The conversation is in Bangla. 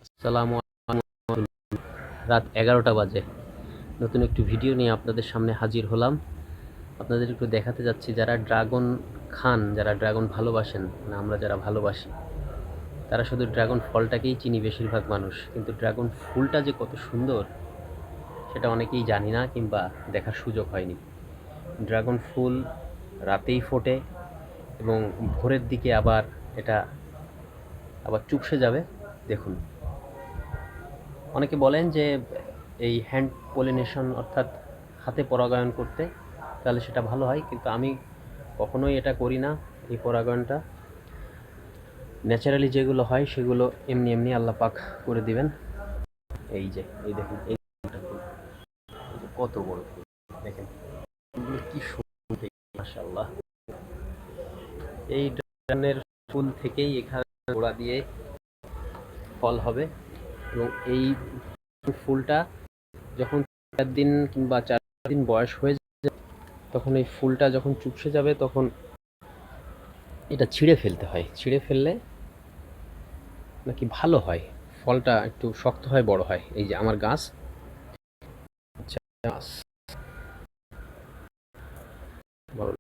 আসসালামু আলাইকুম। রাত 11টা বাজে। নতুন একটি ভিডিও নিয়ে আপনাদের সামনে হাজির হলাম। আপনাদের একটু দেখাতে যাচ্ছি যারা ড্রাগন খান, যারা ড্রাগন ভালোবাসেন, আমরা যারা ভালোবাসি তারা শুধু ড্রাগন ফলটাকেই চিনি বেশিরভাগ মানুষ, কিন্তু ড্রাগন ফুলটা যে কত সুন্দর সেটা অনেকেই জানি না কিংবা দেখার সুযোগ হয়নি। ড্রাগন ফুল রাতেই ফোটে এবং ভোরের দিকে এটা আবার চুপসে যাবে। দেখুন, অনেকে বলেন যে এই হ্যান্ড পলিনেশন অর্থাৎ হাতে পরাগায়ন করতে, তাহলে সেটা ভালো হয়, কিন্তু আমি কখনোই এটা করি না। এই পরাগায়নটা ন্যাচারালি যেগুলো হয় সেগুলো এমনি এমনি আল্লাহ পাক করে দিবেন। এই দেখুন, এই যে কত বড় ফুল, দেখেন ফুলগুলো কি সুন্দর, মাশাআল্লাহ। এই ড্রাগনের ফুল থেকেই এখানে গোড়া দিয়ে ফল হবে এবং এই ফুলটা যখন 4 দিন কিংবা 4 দিন বয়স হয়ে যাবে, তখন এই ফুলটা যখন চুপসে যাবে তখন এটা ছিঁড়ে ফেলতে হয়। ছিঁড়ে ফেললে নাকি ভালো হয়, ফলটা একটু শক্ত হয়, বড় হয়। এই যে আমার গাছ, গাছ বড়,